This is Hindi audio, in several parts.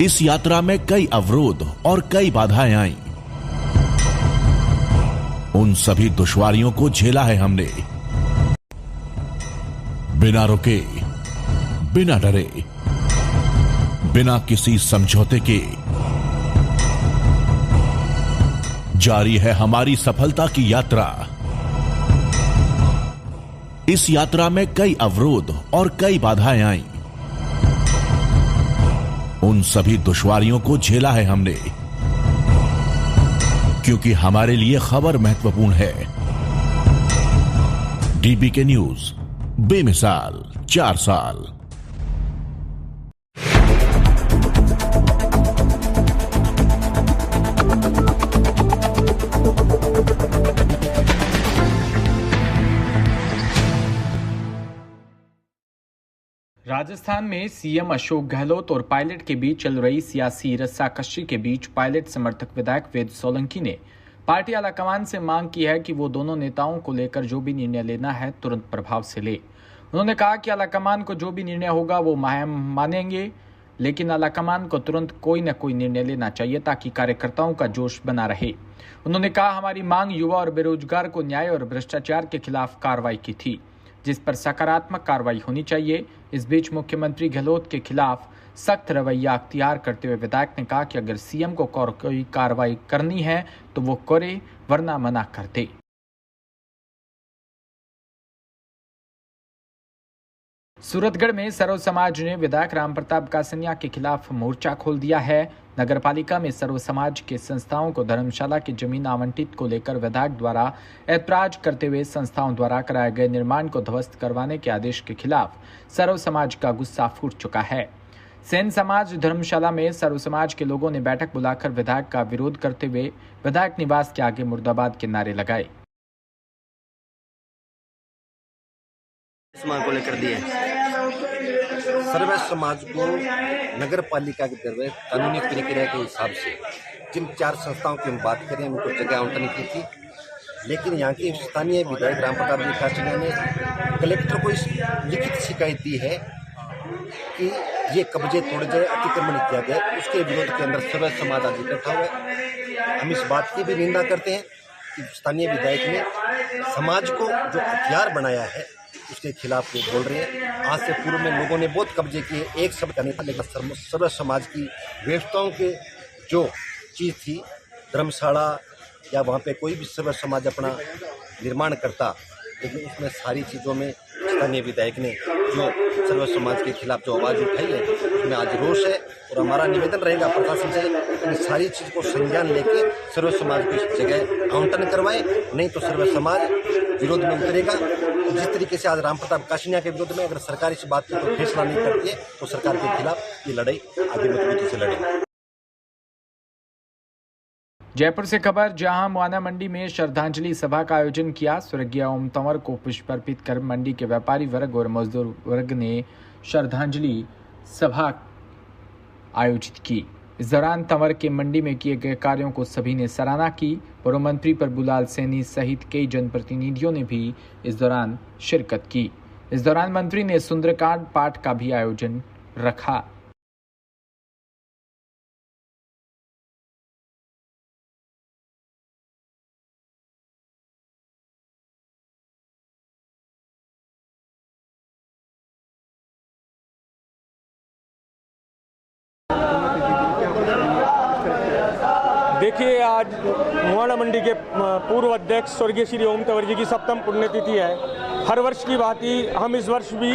इस यात्रा में कई अवरोध और कई बाधाएं आईं। उन सभी दुश्वारियों को झेला है हमने, बिना रुके, बिना डरे, बिना किसी समझौते के। जारी है हमारी सफलता की यात्रा। इस यात्रा में कई अवरोध और कई बाधाएं आईं। उन सभी दुश्वारियों को झेला है हमने, क्योंकि हमारे लिए खबर महत्वपूर्ण है। डीबीके न्यूज, बेमिसाल 4 साल। राजस्थान में सीएम अशोक गहलोत और पायलट के बीच चल रही सियासी रस्साकशी के बीच पायलट समर्थक विधायक वेद सोलंकी ने पार्टी आलाकमान से मांग की है कि वो दोनों नेताओं को लेकर जो भी निर्णय लेना है तुरंत प्रभाव से ले। उन्होंने कहा कि आलाकमान को जो भी निर्णय होगा वो मानेंगे, लेकिन आलाकमान को तुरंत कोई न कोई निर्णय लेना चाहिए ताकि कार्यकर्ताओं का जोश बना रहे। उन्होंने कहा, हमारी मांग युवा और बेरोजगार को न्याय और भ्रष्टाचार के खिलाफ कार्रवाई की थी, जिस पर सकारात्मक कार्रवाई होनी चाहिए। इस बीच मुख्यमंत्री गहलोत के खिलाफ सख्त रवैया अख्तियार करते हुए विधायक ने कहा कि अगर सीएम को कोई कार्रवाई करनी है तो वो करे, वरना मना कर दे। सूरतगढ़ में सर्व समाज ने विधायक रामप्रताप कासनिया के खिलाफ मोर्चा खोल दिया है। नगरपालिका में सर्व समाज के संस्थाओं को धर्मशाला की जमीन आवंटित को लेकर विधायक द्वारा ऐतराज करते हुए संस्थाओं द्वारा कराए गए निर्माण को ध्वस्त करवाने के आदेश के खिलाफ सर्व समाज का गुस्सा फूट चुका है। सेन समाज धर्मशाला में सर्व समाज के लोगों ने बैठक बुलाकर विधायक का विरोध करते हुए विधायक निवास के आगे मुर्दाबाद के नारे लगाए। को लेकर दिए सर्व समाज को नगर पालिका के तहत कानूनी प्रक्रिया के हिसाब से जिन 4 संस्थाओं की हम बात करें उनको जगह आवंटन की थी, लेकिन यहाँ के स्थानीय विधायक रामप्रताप जी कासनिया ने कलेक्टर को इस लिखित शिकायत दी है कि ये कब्जे तोड़े जाए, अतिक्रमण किया गया। उसके विरोध के अंदर सर्व समाज आज इकट्ठा हुआ है। हम इस बात की भी निंदा करते हैं कि स्थानीय विधायक ने समाज को जो हथियार बनाया है उसके खिलाफ वो बोल रहे हैं। आज से पूर्व में लोगों ने बहुत कब्जे किए, एक शब्द का नहीं था, लेकिन सर्व समाज की व्यवस्थाओं के जो चीज़ थी, धर्मशाला या वहाँ पे कोई भी सर्व समाज अपना निर्माण करता, लेकिन उसमें सारी चीज़ों में स्थानीय विधायक ने जो सर्व समाज के खिलाफ जो आवाज़ उठाई है उसमें आज रोष है। और हमारा निवेदन रहेगा प्रशासन से इन सारी चीज़ को संज्ञान लेके सर्व समाज को इस जगह आवंटन करवाएं, नहीं तो सर्व समाज विरोध में उतरेगा। जिस तरीके से आज रामप्रताप कासनिया के विरोध में अगर सरकार इस बात पर फैसला नहीं करती है तो सरकार के खिलाफ ये लड़ाई आगे मजबूती से लड़ेगी। जयपुर से खबर, जहां मुआना मंडी में श्रद्धांजलि सभा का आयोजन किया। स्वर्गीय ओम तंवर को पुष्प अर्पित कर मंडी के व्यापारी वर्ग और मजदूर वर्ग ने श्रद्धांजलि सभा आयोजित की। इस दौरान तंवर के मंडी में किए गए कार्यों को सभी ने सराहना की। पूर्व मंत्री प्रभुलाल सैनी सहित कई जनप्रतिनिधियों ने भी इस दौरान शिरकत की। इस दौरान मंत्री ने सुंदरकांड पाठ का भी आयोजन रखा। देखिए, आज मुआना मंडी के पूर्व अध्यक्ष स्वर्गीय श्री ओम तंवर जी की 7वीं पुण्यतिथि है। हर वर्ष की भांति हम इस वर्ष भी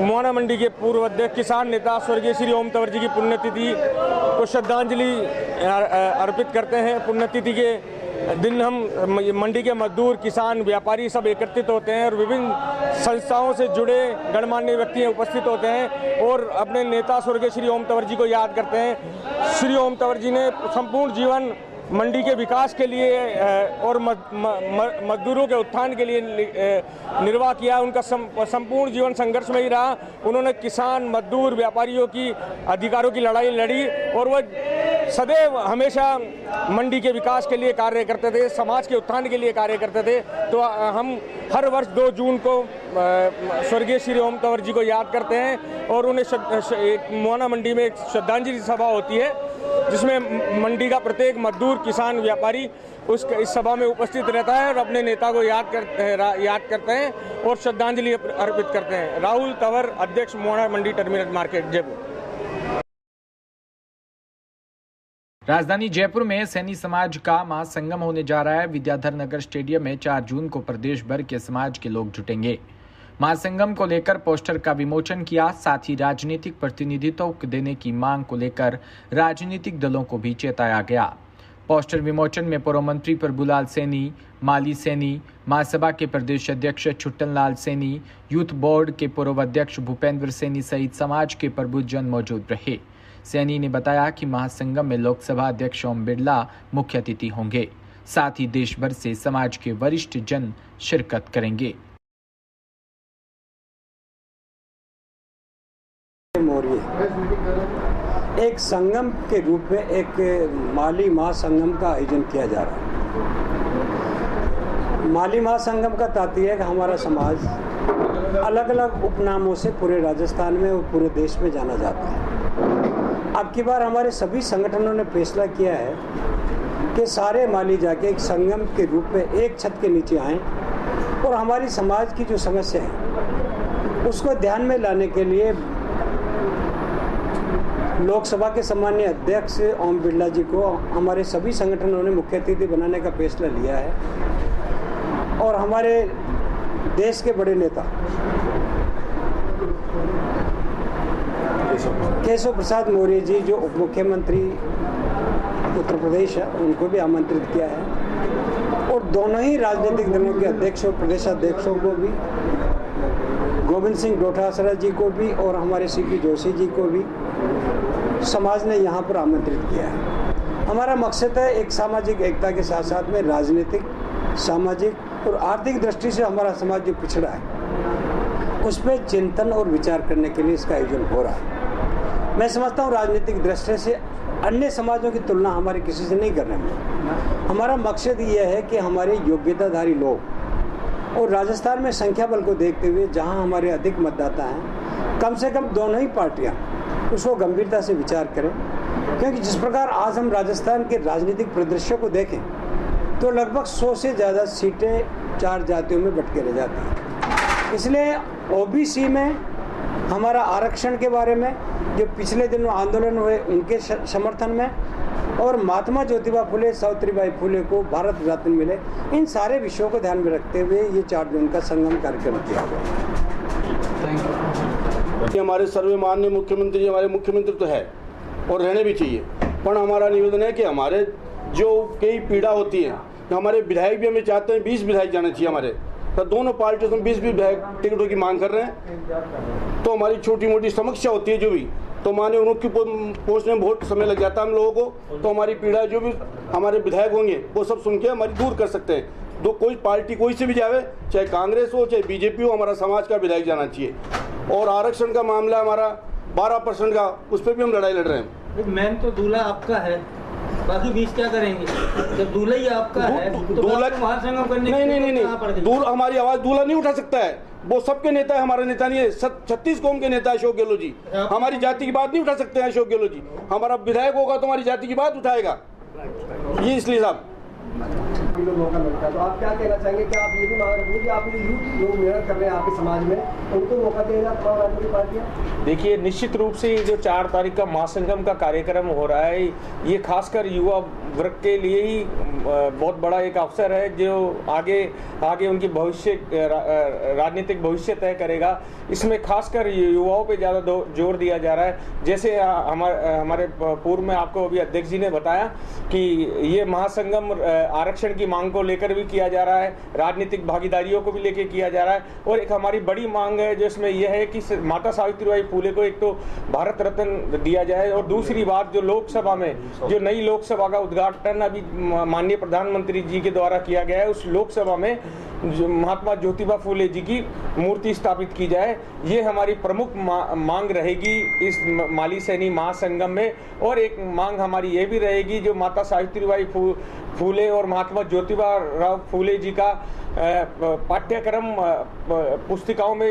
मुआना मंडी के पूर्व अध्यक्ष किसान नेता स्वर्गीय श्री ओम तंवर जी की पुण्यतिथि को श्रद्धांजलि अर्पित करते हैं। पुण्यतिथि के दिन हम मंडी के मजदूर, किसान, व्यापारी सब एकत्रित होते हैं और विभिन्न संस्थाओं से जुड़े गणमान्य व्यक्ति उपस्थित होते हैं और अपने नेता स्वर्गीय श्री ओम तंवर जी को याद करते हैं। श्री ओम तंवर जी ने संपूर्ण जीवन मंडी के विकास के लिए और मजदूरों के उत्थान के लिए निर्वाह किया। उनका संपूर्ण जीवन संघर्ष में ही रहा। उन्होंने किसान, मजदूर, व्यापारियों की अधिकारों की लड़ाई लड़ी और वह सदैव हमेशा मंडी के विकास के लिए कार्य करते थे, समाज के उत्थान के लिए कार्य करते थे। तो हम हर वर्ष 2 जून को स्वर्गीय श्री ओम तंवर जी को याद करते हैं और उन्हें मुआना मंडी में एक श्रद्धांजलि सभा होती है, जिसमें मंडी का प्रत्येक मजदूर, किसान, व्यापारी इस सभा में उपस्थित रहता है और अपने नेता को याद करते हैं और श्रद्धांजलि अर्पित करते हैं। राहुल तंवर, अध्यक्ष, मुआना मंडी टर्मिनल मार्केट, जयपुर। राजधानी जयपुर में सैनी समाज का महासंगम होने जा रहा है। विद्याधर नगर स्टेडियम में 4 जून को प्रदेश भर के समाज के लोग जुटेंगे। महासंगम को लेकर पोस्टर का विमोचन किया, साथ ही राजनीतिक प्रतिनिधित्व देने की मांग को लेकर राजनीतिक दलों को भी चेताया गया। पोस्टर विमोचन में पूर्व मंत्री प्रभुलाल सैनी, माली सैनी, महासभा के प्रदेश अध्यक्ष छुट्टनलाल सैनी, यूथ बोर्ड के पूर्व अध्यक्ष भूपेंद्र सैनी सहित समाज के प्रबुद्ध जन मौजूद रहे। सैनी ने बताया कि महासंगम में लोकसभा अध्यक्ष ओम बिरला मुख्य अतिथि होंगे, साथ ही देश भर से समाज के वरिष्ठ जन शिरकत करेंगे। एक संगम के रूप में एक माली महासंगम का आयोजन किया जा रहा है। माली महासंगम का तात्पर्य है कि हमारा समाज अलग अलग उपनामों से पूरे राजस्थान में और पूरे देश में जाना जाता है। अब की बार हमारे सभी संगठनों ने फैसला किया है कि सारे माली जाके एक संगम के रूप में एक छत के नीचे आएं और हमारी समाज की जो समस्या है उसको ध्यान में लाने के लिए लोकसभा के सम्माननीय अध्यक्ष ओम बिरला जी को हमारे सभी संगठनों ने मुख्य अतिथि बनाने का फैसला लिया है। और हमारे देश के बड़े नेता केशव प्रसाद मौर्य जी, जो उप मुख्यमंत्री उत्तर प्रदेश है, उनको भी आमंत्रित किया है। और दोनों ही राजनीतिक दलों के अध्यक्षों, प्रदेशाध्यक्षों को भी, गोविंद सिंह डोटासरा जी को भी और हमारे सीपी जोशी जी को भी समाज ने यहाँ पर आमंत्रित किया है। हमारा मकसद है एक सामाजिक एकता के साथ साथ में राजनीतिक, सामाजिक और आर्थिक दृष्टि से हमारा समाज जो पिछड़ा है उस पर चिंतन और विचार करने के लिए इसका आयोजन हो रहा है। मैं समझता हूँ राजनीतिक दृष्टि से अन्य समाजों की तुलना हमारे किसी से नहीं करने में। हमारा मकसद ये है कि हमारे योग्यताधारी लोग और राजस्थान में संख्या बल को देखते हुए जहाँ हमारे अधिक मतदाता हैं, कम से कम दोनों ही पार्टियाँ उसको गंभीरता से विचार करें। क्योंकि जिस प्रकार आज हम राजस्थान के राजनीतिक परिदृश्य को देखें तो लगभग 100 से ज़्यादा सीटें 4 जातियों में बंट के रह जाती हैं। इसलिए ओबीसी में हमारा आरक्षण के बारे में जो पिछले दिनों आंदोलन हुए उनके समर्थन में, और महात्मा ज्योतिबा फुले, सावित्रीबाई फुले को भारत रत्न मिले, इन सारे विषयों को ध्यान में रखते हुए ये 4 जून का संगम कार्यक्रम किया गया। हमारे सर्वमान्य मुख्यमंत्री हमारे मुख्यमंत्री तो है और रहने भी चाहिए, पर हमारा निवेदन है कि हमारे जो कई पीड़ा होती है, हमारे विधायक भी हमें चाहते हैं 20 विधायक जाने चाहिए हमारे, तो दोनों पार्टियों में 20 विधायक टिकटों की मांग कर रहे हैं। तो हमारी छोटी मोटी समस्या होती है जो भी, तो माने उनकी पहुँचने में बहुत समय लग जाता है हम लोगों को। तो हमारी पीड़ा जो भी हमारे विधायक होंगे वो सब सुन के हमारी दूर कर सकते हैं। तो कोई पार्टी कोई से भी जावे, चाहे कांग्रेस हो चाहे बीजेपी हो, हमारा समाज का विधायक जाना चाहिए। और आरक्षण का मामला हमारा 12% का, उस पर भी हम लड़ाई लड़ रहे हैं। मैन तो दूल्हा आपका है, बाकी 20 क्या करेंगे? जब दूल्हा ही आपका है तो दूल्हा महासंगम करने नहीं, दूल्हा हमारी आवाज दूल्हा नहीं उठा सकता है, वो सबके नेता है, हमारा नेता नहीं है। 36 कौम के नेता है अशोक गहलोत जी, हमारी जाति की बात नहीं उठा सकते हैं अशोक गहलोत जी। हमारा विधायक होगा तो हमारी जाति की बात उठाएगा, ये इसलिए साहब। मौका मिलता है तो आप क्या कहना चाहेंगे? क्या आप ये भी मांग रखेंगे कि आप लोग मेहनत कर रहे हैं आपके समाज में, उनको मौका देगा तमाम राजनीतिक पार्टियां? देखिए, निश्चित रूप से जो 4 तारीख का महासंगम का कार्यक्रम हो रहा है, ये खासकर युवा वर्ग के लिए ही बहुत बड़ा एक अवसर है, जो आगे उनकी राजनीतिक भविष्य तय करेगा। इसमें खासकर युवाओं पे ज़्यादा जोर दिया जा रहा है। जैसे हमारे पूर्व में आपको अभी अध्यक्ष जी ने बताया कि ये महासंगम आरक्षण की मांग को लेकर भी किया जा रहा है, राजनीतिक भागीदारियों को भी लेकर किया जा रहा है। और एक हमारी बड़ी मांग है जिसमें यह है कि माता सावित्रीबाई फुले को एक तो भारत रत्न दिया जाए, और दूसरी बात जो लोकसभा में जो नई लोकसभा का उद्घाटन अभी माननीय प्रधानमंत्री जी के द्वारा किया गया है, उस लोकसभा में महात्मा ज्योतिबा फूले जी की मूर्ति स्थापित की जाए। ये हमारी प्रमुख मांग रहेगी इस माली सैनी महासंगम में। और एक मांग हमारी ये भी रहेगी, जो माता सावित्रीबाई फूले और महात्मा ज्योतिबा राव फूले जी का पाठ्यक्रम पुस्तिकाओं में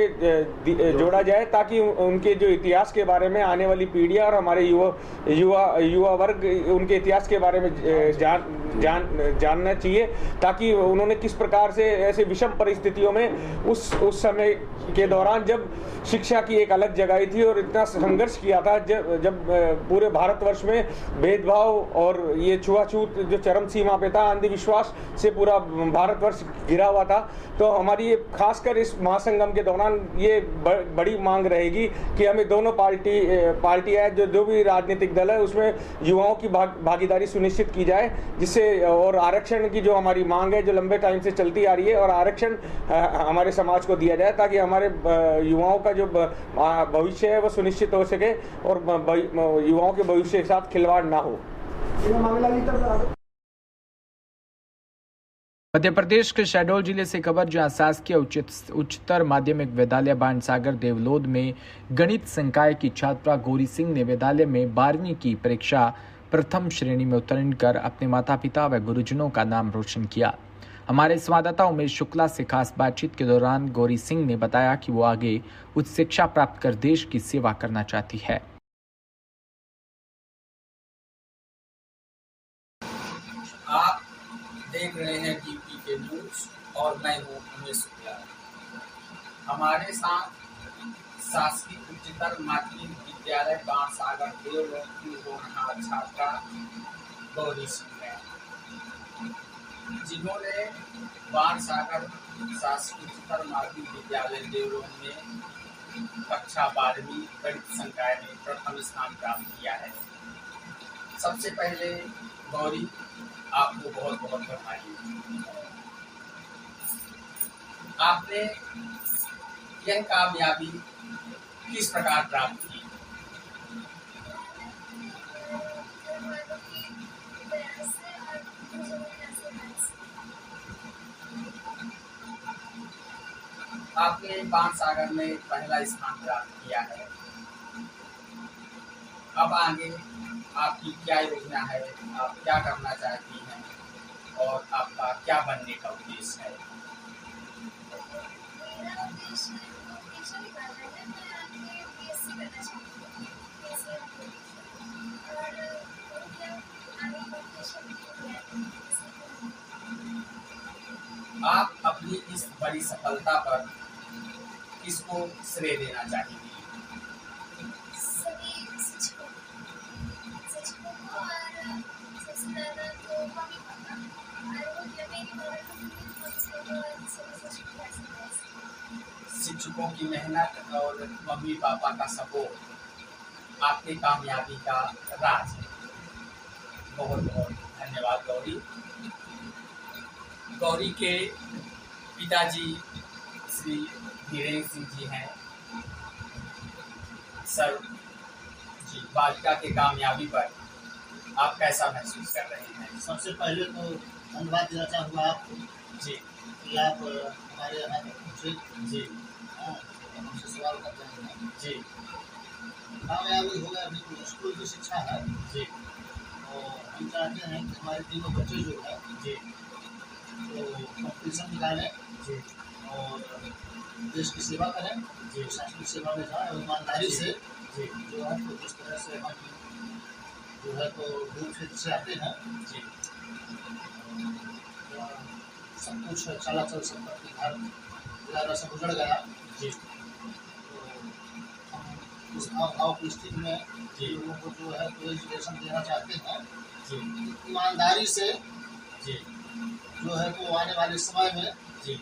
जोड़ा जाए, ताकि उनके जो इतिहास के बारे में आने वाली पीढ़ियां और हमारे युवा वर्ग उनके इतिहास के बारे में जानना चाहिए, ताकि उन्होंने किस प्रकार से ऐसे विषम परिस्थितियों में उस समय के दौरान जब शिक्षा की एक अलग जगह थी और इतना संघर्ष किया था, जब पूरे भारतवर्ष में भेदभाव और ये छुआछूत जो चरम सीमा पे था, अंधविश्वास से पूरा भारतवर्ष घिरा हुआ था। तो हमारी ये खासकर इस महासंगम के दौरान ये बड़ी मांग रहेगी कि हमें दोनों पार्टियां जो भी राजनीतिक दल है उसमें युवाओं की भागीदारी सुनिश्चित की जाए, जिससे और आरक्षण की जो हमारी मांग है जो लंबे टाइम से चलती आ रही है, और आरक्षण हमारे समाज को दिया जाए, ताकि हमारे युवाओं का जो भविष्य है वो सुनिश्चित हो सके और युवाओं के भविष्य के साथ खिलवाड़ ना हो। मध्य प्रदेश के शहडोल जिले से खबर, जहां शासकीय उच्चतर माध्यमिक विद्यालय बाणसागर देवलोद में गणित संकाय की छात्रा गौरी सिंह ने विद्यालय में 12वीं की परीक्षा प्रथम श्रेणी में उत्तीर्ण कर अपने माता पिता व गुरुजनों का नाम रोशन किया। हमारे संवाददाता उमेश शुक्ला से खास बातचीत के दौरान गौरी सिंह ने बताया कि वो आगे उच्च शिक्षा प्राप्त कर देश की सेवा करना चाहती है। आप देख रहे हैं डीपी के न्यूज और मैं हूँ उमेश शुक्ला। हमारे साथ शासकीय उच्चतर माध्यमिक विद्यालय बाणसागर देवलोद की होनहार छात्रा गौरी सिंह है, जिन्होंने बाणसागर शासकीय उच्चतर माध्यमिक विद्यालय देवलोद में कक्षा 12वीं गणित संकाय में प्रथम स्थान प्राप्त किया है। सबसे पहले गौरी, आपको बहुत बहुत बधाई। आपने यह कामयाबी किस प्रकार प्राप्त की? आपने बाणसागर में पहला स्थान प्राप्त किया है। अब आगे आपकी क्या योजना है, आप क्या करना चाहती हैं और आपका क्या बनने का उद्देश्य है? आप अपनी इस बड़ी सफलता पर किसको श्रेय देना चाहेंगी? शिक्षकों की मेहनत और मम्मी पापा का सपोर्ट आपकी कामयाबी का राज है। बहुत बहुत धन्यवाद गौरी। गौरी के पिताजी श्री धीरेन्द्र सिंह जी हैं। सर जी, बालिका के कामयाबी पर आप कैसा महसूस कर रहे हैं? सबसे पहले तो धन्यवाद देना चाहूँगा आपको जी कि आप हमारे यहाँ पहुँचे जी हमसे सवाल करते हैं जी। कामयाबी हो गया। अभी स्कूल की शिक्षा है जी, और हम चाहते हैं कि हमारे तीनों बच्चे जो है जी तो कॉम्पिटिशन निकालें जी और देश की सेवा करें जी, शासन की सेवा में जाए और ईमानदारी से जी जो है तो जिस तरह से हम जो है तो दूर क्षेत्र से आते हैं जी सब कुछ चलाचल संपत्ति घर वगैरह सब उजड़ गया जी, तो हम इस अभाव की स्थिति में लोगों को जो है तो एजुकेशन देना चाहते हैं जी ईमानदारी से जी जो है तो आने वाले समय में जी।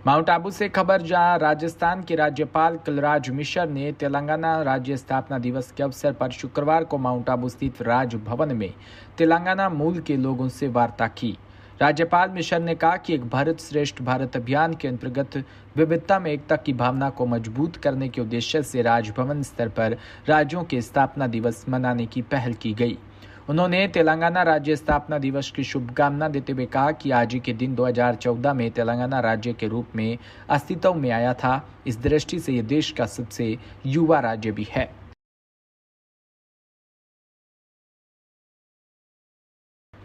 माउंट आबू से खबर, जहां राजस्थान के राज्यपाल कलराज मिश्र ने तेलंगाना राज्य स्थापना दिवस के अवसर पर शुक्रवार को माउंट आबू स्थित राजभवन में तेलंगाना मूल के लोगों से वार्ता की। राज्यपाल मिश्र ने कहा कि एक भारत श्रेष्ठ भारत अभियान के अंतर्गत विविधता में एकता की भावना को मजबूत करने के उद्देश्य से राजभवन स्तर पर राज्यों के स्थापना दिवस मनाने की पहल की गई। उन्होंने तेलंगाना राज्य स्थापना दिवस की शुभकामना देते हुए कहा कि आज ही के दिन 2014 में तेलंगाना राज्य के रूप में अस्तित्व में आया था। इस दृष्टि से ये देश का सबसे युवा राज्य भी है।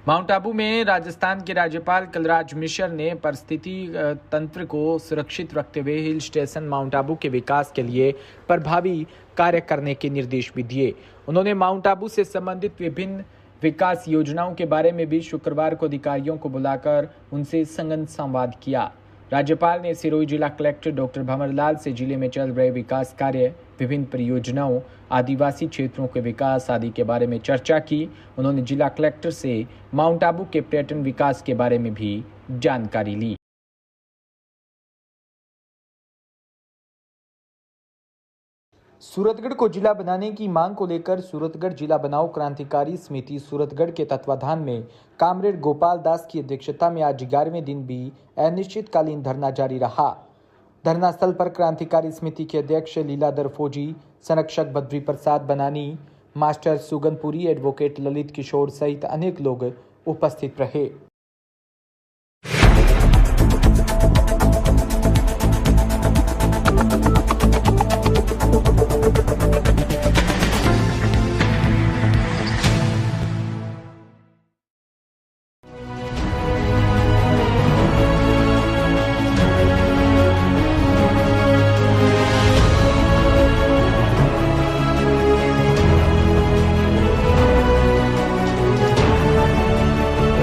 माउंट आबू में राजस्थान के राज्यपाल कलराज मिश्र ने परिस्थिति तंत्र को सुरक्षित रखते हुए हिल स्टेशन माउंट आबू के विकास के लिए प्रभावी कार्य करने के निर्देश भी दिए। उन्होंने माउंट आबू से संबंधित विभिन्न विकास योजनाओं के बारे में भी शुक्रवार को अधिकारियों को बुलाकर उनसे संगत संवाद किया। राज्यपाल ने सिरोही जिला कलेक्टर डॉक्टर भंवरलाल से जिले में चल रहे विकास कार्य, विभिन्न परियोजनाओं, आदिवासी क्षेत्रों के विकास आदि के बारे में चर्चा की। उन्होंने जिला कलेक्टर से माउंट आबू के पर्यटन विकास के बारे में भी जानकारी ली। सूरतगढ़ को जिला बनाने की मांग को लेकर सूरतगढ़ जिला बनाओ क्रांतिकारी समिति सूरतगढ़ के तत्वाधान में कामरेड गोपाल दास की अध्यक्षता में आज 11वें दिन भी अनिश्चितकालीन धरना जारी रहा। धरना स्थल पर क्रांतिकारी समिति के अध्यक्ष लीलाधर फौजी, संरक्षक बद्री प्रसाद बनानी, मास्टर सुगनपुरी, एडवोकेट ललित किशोर सहित अनेक लोग उपस्थित रहे।